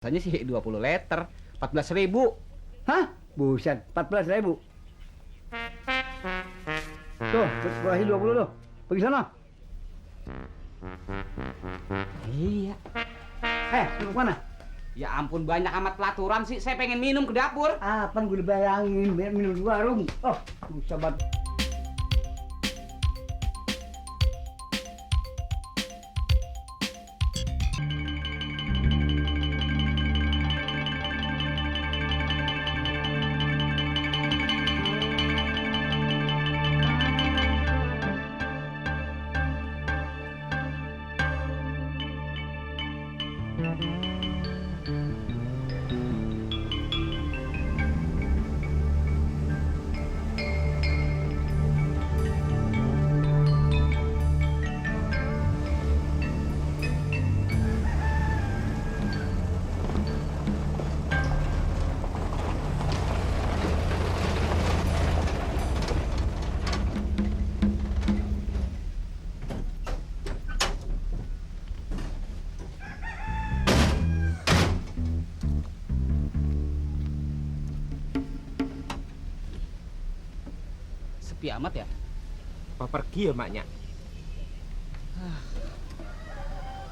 Rasanya sih 20 liter, 14.000. Hah? Buset, 14.000. Tuh, berakhir 20 tuh. Pergi sana. Iya. Lu mana? Ya ampun, banyak amat pelaturan sih. Saya pengen minum ke dapur. Apaan gue dibayangin minum di warung. Oh, susah banget. Sepi amat ya. Apa pergi ya maknya?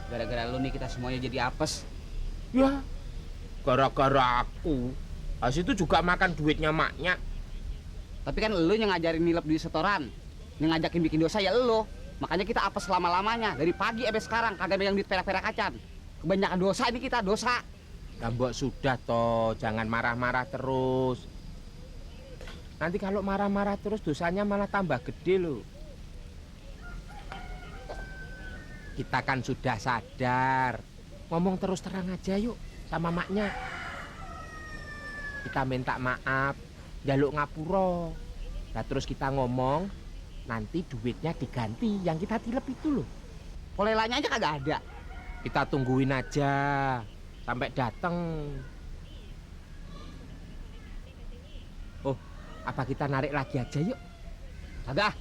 Gara-gara lu nih kita semuanya jadi apes. Ya, gara-gara aku. Habis itu juga makan duitnya maknya. Tapi kan lu yang ngajarin nilep duit setoran, yang ngajakin bikin dosa ya lu. Makanya kita apes selama-lamanya. Dari pagi sampai sekarang kagak megang duit perak-perak kacan. Kebanyakan dosa ini kita, dosa. Ya mbok sudah toh, jangan marah-marah terus. Nanti kalau marah-marah terus dosanya malah tambah gede loh. Kita kan sudah sadar. Ngomong terus terang aja yuk sama maknya. Kita minta maaf, jaluk ngapuro. Nah terus kita ngomong, nanti duitnya diganti yang kita tilep itu loh. Polelanya aja kagak ada. Kita tungguin aja sampai datang. Oh, apa kita narik lagi aja yuk? Kagak.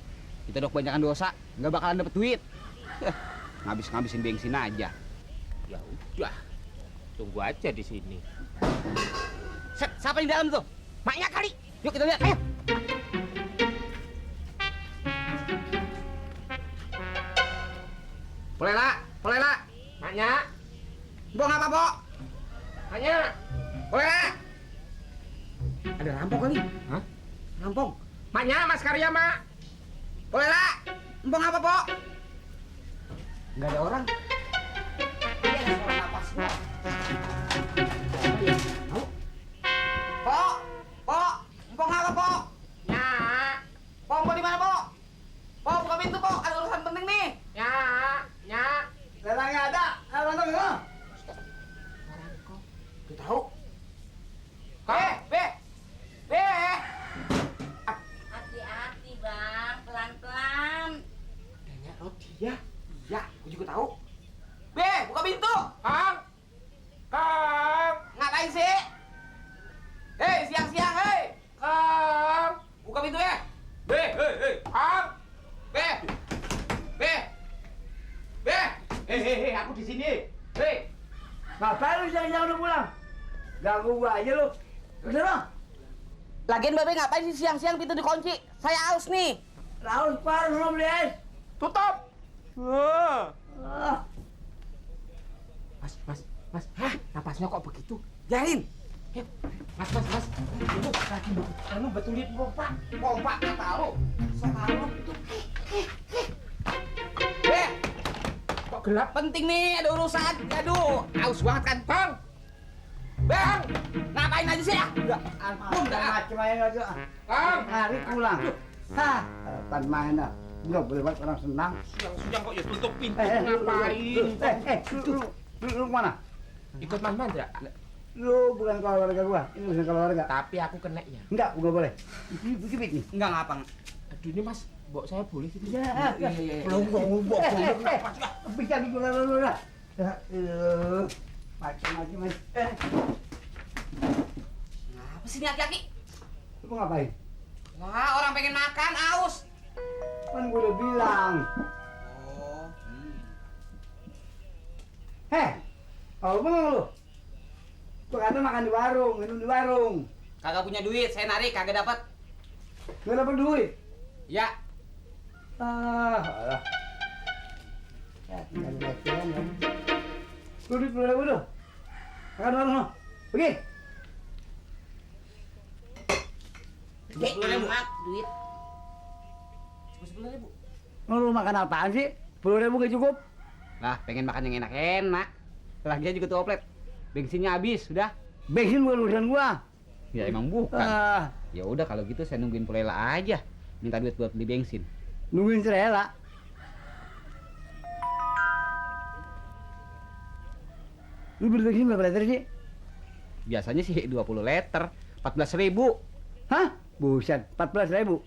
Kita udah kebanyakan dosa, nggak bakalan dapet duit. Ngabis-ngabisin bensin aja. Ya udah, tunggu aja di sini. Set, siapa di dalam tuh? Maknya kali. Yuk kita lihat, ayo. Polela, Polela. Maknya, Bong apa, Pok? maknya. Polela. Ada rampok kali. Hah? Rampok. Maknya, Mas Karya, Mak. Polela. Bong apa, Pok? Nggak ada orang. Ini ada suara napas gua. Tahu? Pok, Pok, Empong apa, Pok? Ya, Pok, Empong di mana, Pok? Pok, buka pintu, Pok. Ada urusan penting nih. ya, ya. Lelang nggak ada. Mana tuh? Gak tahu. Be, Be. Hati-hati bang, pelan-pelan. Tanya Rodia. Ya, aku juga tahu. Be, buka pintu. Kang, Kang, Ngapain sih? Hei, siang-siang, hei. Kang, Buka pintu ya. Be, hei. Kang. Be. Be. Be. Hei, aku di sini. Hei. Ngapain lu siang-siang udah pulang? Ganggu gua aja lu. Ke sana. Lagian Babe ngapain sih siang-siang pintu dikunci? Saya haus nih. Laut par belum beli es. Tutup. Ah. Mas. Hah, napasnya kok begitu? Biarin. Mas. Itu lagi kamu betulin pompa. Pompa nggak tahu. Saya tahu itu. Be, Kok gelap? penting nih, ada urusan. Aduh, haus banget kan, Bang. Bang, ngapain aja sih ya? Enggak, macam aja aja. Kang. Hari pulang. Hah, pan main dah. Enggak boleh buat orang senang. Siang kok ya tutup pintu Lu, ngapain? lu mana? Ikut Mas Mandra. Lu bukan keluarga gua. Ini bukan keluarga. Tapi aku kena ya. Enggak boleh. Dikit nih. Enggak ngapa. Aduh ini Mas, mbok saya boleh gitu? Ya, Belum ngomong. bisa digunakan dulu lah. Macam-macam. Apa sih ini aki-aki? Lu mau ngapain? Wah, orang pengen makan, haus. Kan gua udah bilang. Oh. Heh, kalau bengong lu. Tuh kata makan di warung, minum di warung. Kagak punya duit, saya narik kagak dapat. Nggak dapat duit. Ya, Alah. Ya, nggak ada latihan kan. Lu duit 10.000 tuh. Makan di warung lo. Pergi. Gede amat duit. 10.000. Lu makan apaan sih? 10.000 nggak cukup? Lah, pengen makan yang enak-enak. Lagian juga tuh oplet. Bensinnya habis, sudah. Bensin bukan urusan gua. Ya emang bukan. Ah, Ya udah kalau gitu saya nungguin Pulela aja. Minta duit buat beli bensin. nungguin serela. Lu beli bensin berapa liter sih? Biasanya sih 20 liter, 14.000. Hah? Buset, 14.000.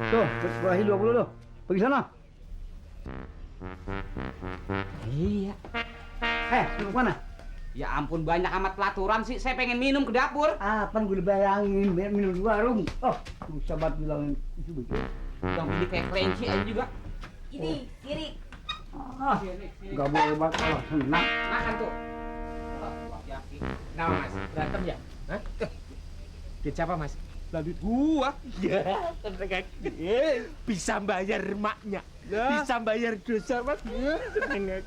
Tuh, gua kasih 20 tuh. Pergi sana. Iya. Lu mana? Ya ampun banyak amat pelaturan sih. Saya pengen minum ke dapur. Apaan gue bayangin minum di warung. Oh, bisa banget bilangin itu begitu. Yang beli kayak kelinci aja juga. Ini, kiri. Ah, nggak boleh banget kalau senang. Makan tuh. Nah, Mas, berantem ya? Hah? Duit siapa, Mas? Lah duit gua. Ya, bisa bayar maknya. Bisa bayar dosa, Mas.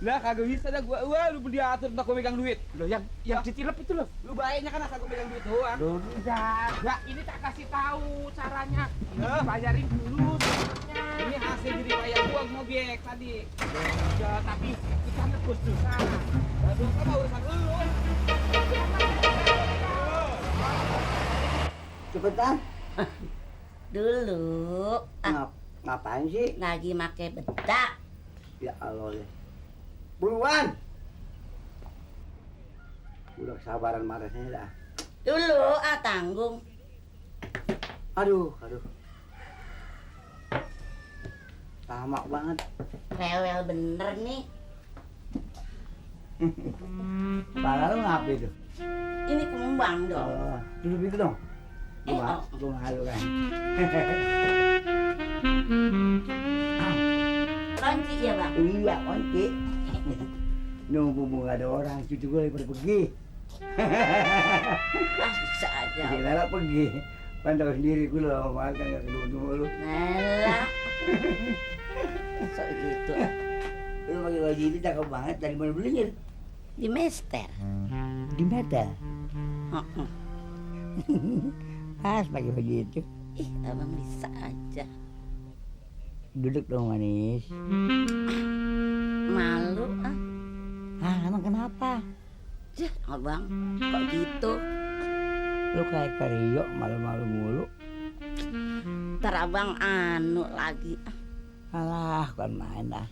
Lah kagak bisa dah gua. Wah, lu diatur entar gua megang duit. Loh, yang ditilep itu loh. Lu baiknya kan asal gua megang duit doang. Loh, enggak. Ini tak kasih tahu caranya. Bayarin dulu duitnya. Ini hasil dari payah gua ngobek tadi. Ya, tapi kita nebus dosa. Lah dosa mah urusan lu. Cepetan. Dulu Ngapain sih? lagi make bedak. Ya Allah. Buruan. Udah kesabaran marahnya dah. Dulu tanggung. Aduh. Lama banget. Rewel bener nih. Pala lu ngapain itu? Ini kembang dong. Duduk itu dong. Oh. Gua malu kan. Kunci ya bang. Iya, kunci. Nunggu nggak ada orang, cucu gue lagi pada pergi. Bisa aja. Si Lala pergi. Kan tahu sendiri gue lama banget kan nggak ketemu lu. Nela. So gitu. Lu pakai baju ini cakep banget. Dari mana belinya? Di Mester. Di metal. Heeh. Pas pakai baju itu. Ih, abang bisa aja. Duduk dong manis. Malu Emang kenapa? Jah, abang kok gitu? Lu kayak Kario malu-malu mulu. Ntar abang anu lagi. Alah, kan main dah.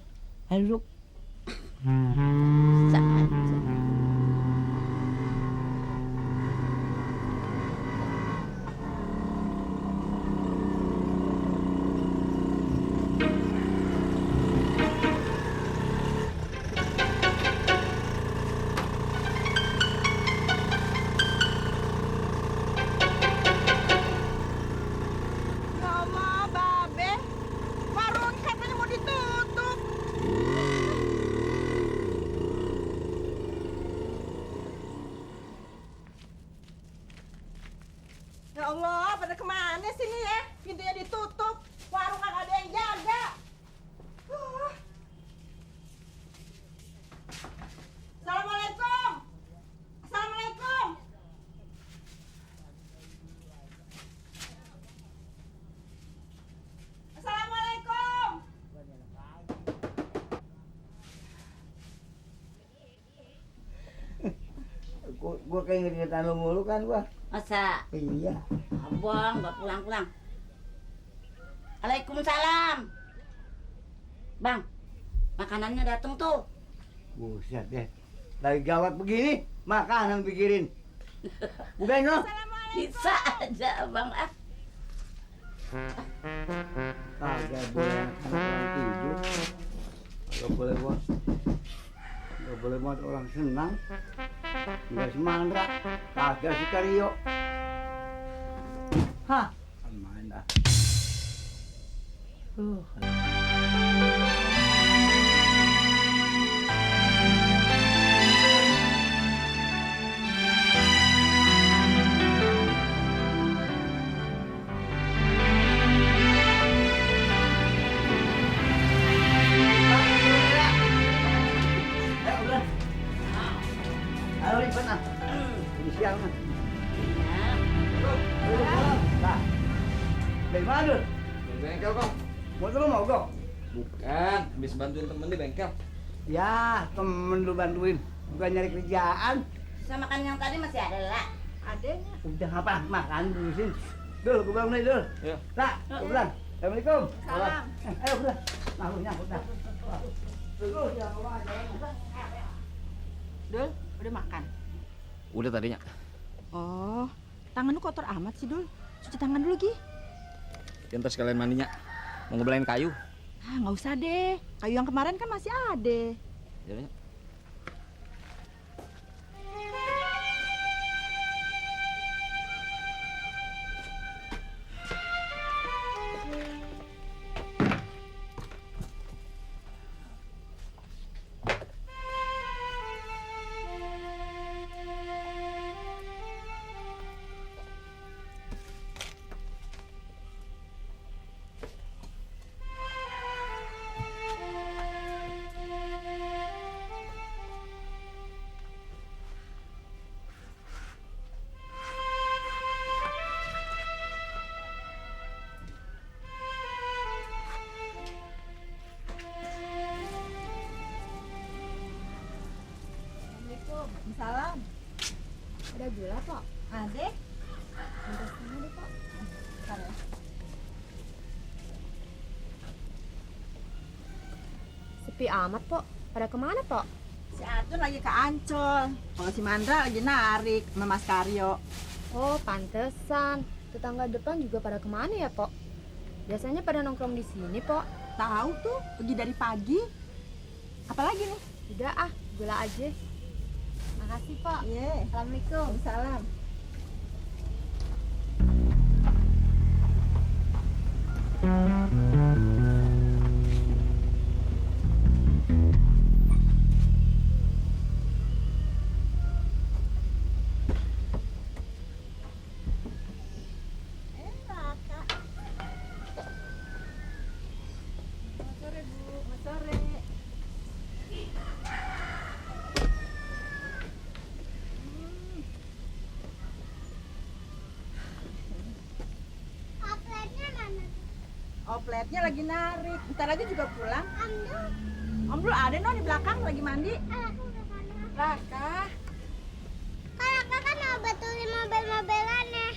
Ayo duduk. Bisa aja. Ya Allah, Babe. Warung katanya mau ditutup. Ya Allah, pada kemana sini ya? Pintunya ditutup, warung nggak ada yang jaga. Assalamualaikum. Assalamualaikum. Assalamualaikum. Gua kayak ngerti lu mulu kan gua. Masa Iya. abang nggak pulang-pulang? Waalaikumsalam. Bang, makanannya datang tuh. Buset deh. Lagi gawat begini, makanan pikirin. Bukain lo. Bisa aja abang Kagak boleh anak orang tidur. Kagak boleh buat. Kagak boleh buat orang senang. Enggak si Mandra. Kagak si Kario. Hah? Kan main dah. ribet ah. Ini siang ah. Ya. Nah, dari mana lu? Dari bengkel kok. Motor lu mogok? Bukan, habis bantuin temen di bengkel. Ya, temen lu bantuin. Bukan nyari kerjaan. Sisa makan yang tadi masih ada lah. Adanya. Udah apa? Makan dulu sini. Dul, gue bilang nih, Dul. Iya. Lah, gue bilang. Assalamualaikum. Salam. Ayo, udah. Nah, lu nyangkut dah. Dulu, jangan lupa, jangan lupa. Dul, udah makan? Udah tadinya. Oh, tangan lu kotor amat sih, Dul. Cuci tangan dulu, Gi. Ntar sekalian mandinya. Mau ngebelain kayu. Ah, nggak usah deh. Kayu yang kemarin kan masih ada. Jadinya. Salam. Ada gula, Pok? Ada? Minta setengah deh, Pok. Bentar ya. Sepi amat, Pok. Pada kemana, Pok? Si Atun lagi ke Ancol. Kalau si Mandra lagi narik sama Mas Karyo. Oh, pantesan. Tetangga depan juga pada kemana ya, Pok? Biasanya pada nongkrong di sini, Pok. Tahu tuh, pergi dari pagi. Apalagi nih? Udah ah, gula aja. Makasih, Pok. Iya. Assalamualaikum. Salam. Sore, Bu. Sore. Opletnya lagi narik. Ntar lagi juga pulang. Om Dul ada no di belakang lagi mandi. Raka. Kakak kan mau betulin mobil-mobilannya.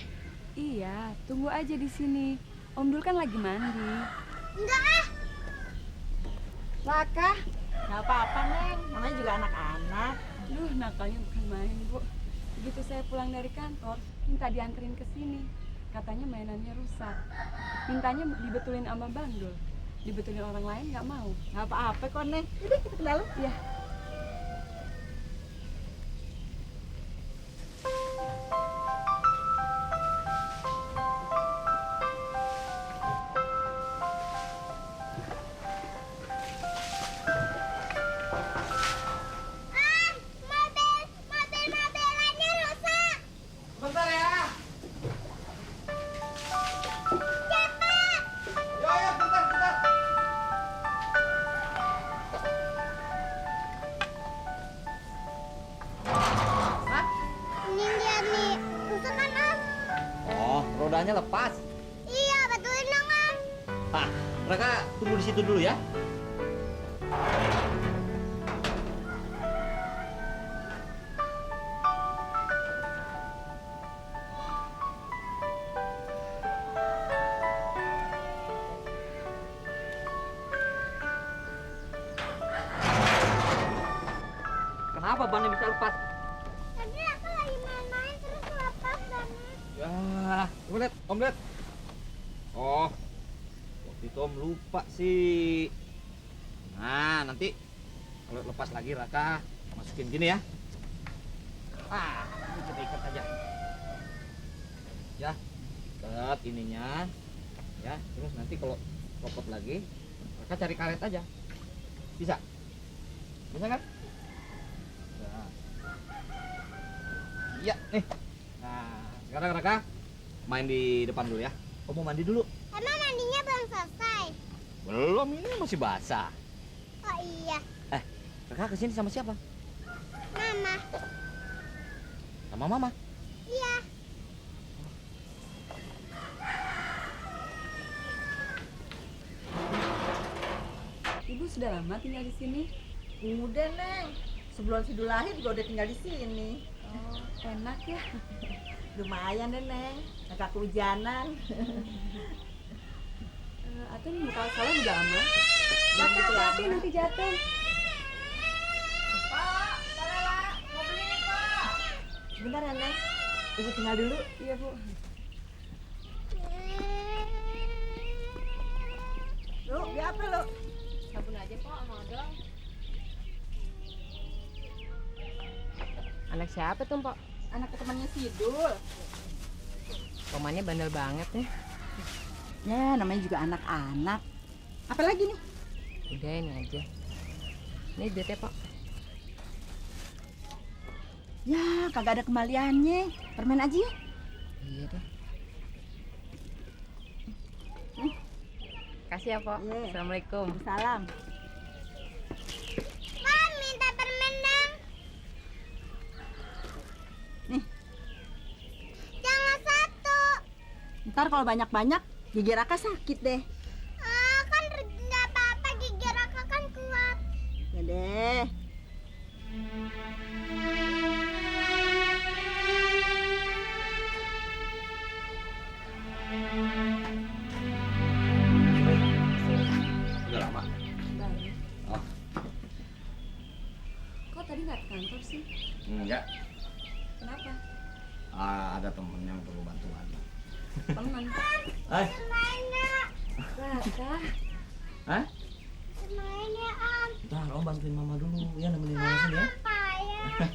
Iya, tunggu aja di sini. Om Dul kan lagi mandi. Enggak ah. Raka. Gak apa-apa, Neng. Namanya juga anak-anak. Duh, nakalnya bukan main, Bu. Begitu saya pulang dari kantor, minta dianterin ke sini. Katanya mainannya rusak. Mintanya dibetulin sama Bandul. Dibetulin orang lain nggak mau. Gak apa-apa kok, Neng. Udah kita ke dalam. Iya. Mobil-mobilannya rusak. Bentar ya. Cepat. Ya, bentar. Ini dia nih. Rusak kan, Om? Oh, rodanya lepas. Iya, betulin dong, Om. Pak, mereka tunggu di situ dulu ya. Kenapa bannya bisa lepas? Tadi aku lagi main-main terus lepas bannya. Ya, Om lihat. Oh, waktu itu Om lupa sih. Nah, nanti kalau lepas lagi Raka masukin gini ya. Ini kita ikat aja. Ya, ikat ininya. Ya, terus nanti kalau copot lagi, Raka cari karet aja. Bisa? Bisa kan? Nah. Iya, nih. Nah, sekarang Raka main di depan dulu ya. Om mau mandi dulu. Emang mandinya belum selesai? Belum, ini masih basah. Oh iya, Raka kesini sama siapa? Mama. sama mama. Iya. Ibu sudah lama tinggal di sini? Udah, Neng. Sebelum Sidul lahir juga udah tinggal di sini. Oh, enak ya. Lumayan deh, Neng. Agak kehujanan. Atau muka salah udah lama. Belum gitu Hati-hati lama. nanti jatuh. Sebentar ya, Neng. Ibu tinggal dulu. Iya, Bu. Lu, beli apa lu? Sabun aja Pak, modal. Anak siapa tuh, Pak? Anak temannya Sidul. Pamannya bandel banget nih. Ya, namanya juga anak-anak. Apa lagi nih? Udah ini aja. Ini duitnya, Pak. Ya, kagak ada kembaliannya. Permen aja ya. Iya deh. Kasih ya, Pak. Iya. Assalamualaikum. Salam. Mam, minta permen dong. Nih. Jangan satu. Ntar kalau banyak-banyak, gigi Raka sakit deh. Ah, kan nggak apa-apa, gigi Raka kan kuat. Ya deh. Udah lama. Baik. Oh. Kok tadi nggak ke kantor sih? Enggak. Kenapa? Ada temen yang perlu bantuan. Teman. Eh, Raka. hah? Semain ya, Om. Ntar om bantuin mama dulu, ya nemenin mama sini ya. Apa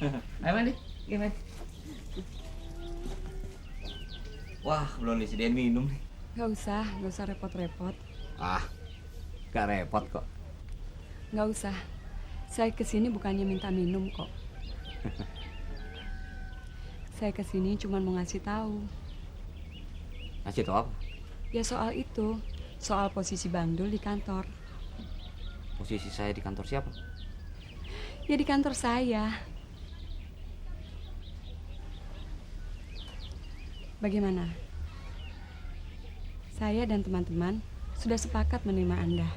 ya? Ayo mandi, gimana? Wah, belum disediain minum nih. Nggak usah repot-repot. Ah, gak repot kok. Nggak usah. Saya kesini bukannya minta minum kok. Saya kesini cuma mau ngasih tahu. Ngasih tau apa? Ya soal itu, soal posisi Bang Dul di kantor. Posisi saya di kantor siapa? Ya di kantor saya. Bagaimana? Saya dan teman-teman sudah sepakat menerima Anda.